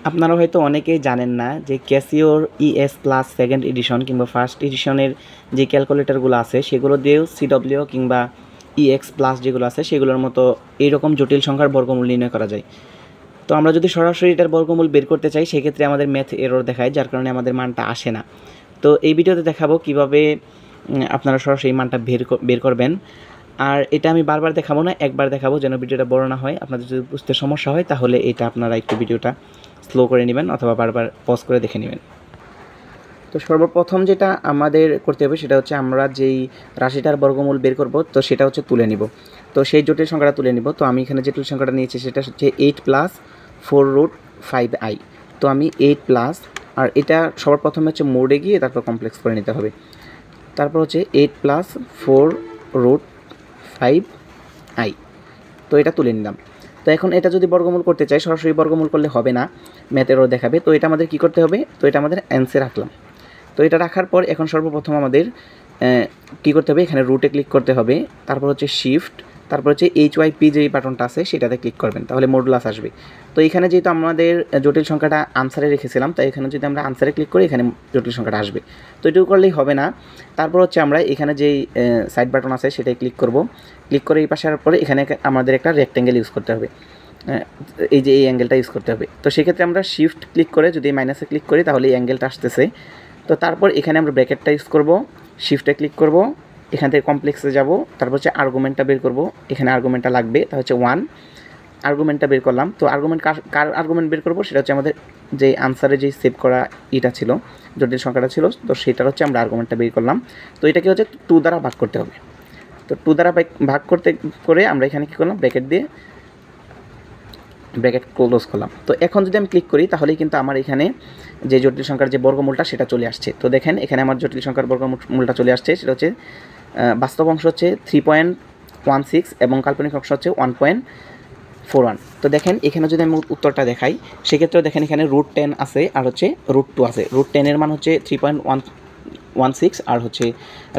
আপনারা হয়তো অনেকেই জানেন না যে ক্যাসিওর ES প্লাস সেকেন্ড এডিশন কিংবা ফার্স্ট এডিশনের যে ক্যালকুলেটরগুলো আছে সেগুলো দিয়েও CW কিংবা EX প্লাস যেগুলো আছে সেগুলোর মতো এইরকম জটিল সংখ্যার বর্গমূল নির্ণয় করা যায়। তো আমরা যদি সরাসরি এটার বর্গমূল বের করতে চাই সেক্ষেত্রে আমাদের ম্যাথ এরর দেখায়, যার কারণে আমাদের মানটা আসে না। তো এই ভিডিওতে দেখাবো কিভাবে আপনারা সরাসরি মানটা বের করবেন। আর এটা আমি বারবার দেখাবো না, একবার দেখাবো যেন ভিডিওটা বড় না হয়। আপনাদের যদি বুঝতে সমস্যা হয় তাহলে এটা আপনারা একটু ভিডিওটা স্লো করে নেবেন অথবা বারবার পজ করে দেখে নেবেন। তো সর্বপ্রথম যেটা আমাদের করতে হবে সেটা হচ্ছে আমরা যেই রাশিটার বর্গমূল বের করব তো সেটা হচ্ছে তুলে নিব। তো সেই জটিল সংখ্যাটা তুলে নিব। তো আমি এখানে যে জটিল সংখ্যাটা নিয়েছি সেটা হচ্ছে 8 প্লাস 4√5i। তো আমি 8 প্লাস, আর এটা সবার প্রথমে হচ্ছে মোডে গিয়ে তারপর কমপ্লেক্স করে নিতে হবে। তারপর হচ্ছে 8 প্লাস 4√5i। তো এটা তুলে নিলাম। তো এখন এটা যদি বর্গমূল করতে চাই সরাসরি বর্গমূল করলে হবে না, ম্যাথেরও দেখাবে। তো এটা আমাদের কী করতে হবে, তো এটা আমাদের অ্যান্সার রাখলাম। তো এটা রাখার পর এখন সর্বপ্রথম আমাদের কী করতে হবে, এখানে রুটে ক্লিক করতে হবে, তারপর হচ্ছে শিফট, তারপর হচ্ছে HYP যেই বাটনটা আছে সেটাতে ক্লিক করবেন, তাহলে মডুলাস আসবে। তো এখানে যেহেতু আমাদের জটিল সংখ্যাটা আনসারে রেখেছিলাম তাই এখানে যদি আমরা আনসারে ক্লিক করি এখানে জটিল সংখ্যাটা আসবে। তো এটুকু করলেই হবে না, তারপর হচ্ছে আমরা এখানে যেই সাইড বাটন আছে সেটাই ক্লিক করব। ক্লিক করে এই পাশে আসার পরে এখানে আমাদের একটা রেক্ট্যাঙ্গেল ইউজ করতে হবে, এই যে এই অ্যাঙ্গেলটা ইউজ করতে হবে। তো সেক্ষেত্রে আমরা শিফট ক্লিক করে যদি মাইনাসে ক্লিক করি তাহলে এই অ্যাঙ্গেলটা আসতেছে। তো তারপর এখানে আমরা ব্র্যাকেটটা ইউজ করব, শিফটে ক্লিক করব, এখান থেকে কমপ্লেক্সে যাব, তারপর হচ্ছে আর্গুমেন্টটা বের করব। এখানে আর্গুমেন্টটা লাগবে, তা হচ্ছে 1। আর্গুমেন্টটা বের করলাম। তো আর্গুমেন্ট কার আর্গুমেন্ট বের করব সেটা হচ্ছে আমাদের যে আনসারে যেই সেভ করা এটা ছিল, জটিল সংখ্যাটা ছিল, তো সেটার হচ্ছে আমরা আর্গুমেন্টটা বের করলাম। তো এটাকে হচ্ছে 2 দ্বারা ভাগ করতে হবে। তো 2 দ্বারা ভাগ করে আমরা এখানে কী করলাম, ব্র্যাকেট দিয়ে ব্র্যাকেট ক্লোজ করলাম। তো এখন যদি আমি ক্লিক করি তাহলেই কিন্তু আমার এখানে যে জটিল সংখ্যার যে বর্গমূলটা সেটা চলে আসছে। তো দেখেন এখানে আমার জটিল সংখ্যার বর্গমূলটা চলে আসছে, সেটা হচ্ছে বাস্তব অংশ হচ্ছে 3.16 এবং কাল্পনিক অংশ হচ্ছে 1.41। তো দেখেন এখানে যদি আমি উত্তরটা দেখাই সেক্ষেত্রেও দেখেন এখানে √10 আছে আর হচ্ছে √2 আছে। √10 এর মান হচ্ছে 3.16 আর হচ্ছে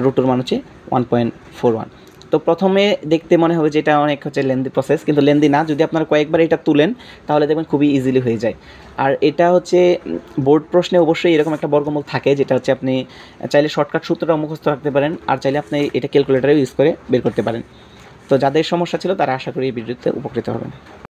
√2 এর মান হচ্ছে 1.41। তো প্রথমে দেখতে মনে হবে যে এটা অনেক হচ্ছে লেন্দি প্রসেস, কিন্তু লেন্দি না। যদি আপনারা কয়েকবার এটা তুলেন তাহলে দেখবেন খুবই ইজিলি হয়ে যায়। আর এটা হচ্ছে বোর্ড প্রশ্নে অবশ্যই এরকম একটা বর্গমূল থাকে, যেটা হচ্ছে আপনি চাইলে শর্টকাট সূত্রটা মুখস্থ রাখতে পারেন, আর চাইলে আপনি এটা ক্যালকুলেটারে ইউজ করে বের করতে পারেন। তো যাদের সমস্যা ছিল তারা আশা করি এই ভিডিওতে উপকৃত হবেন।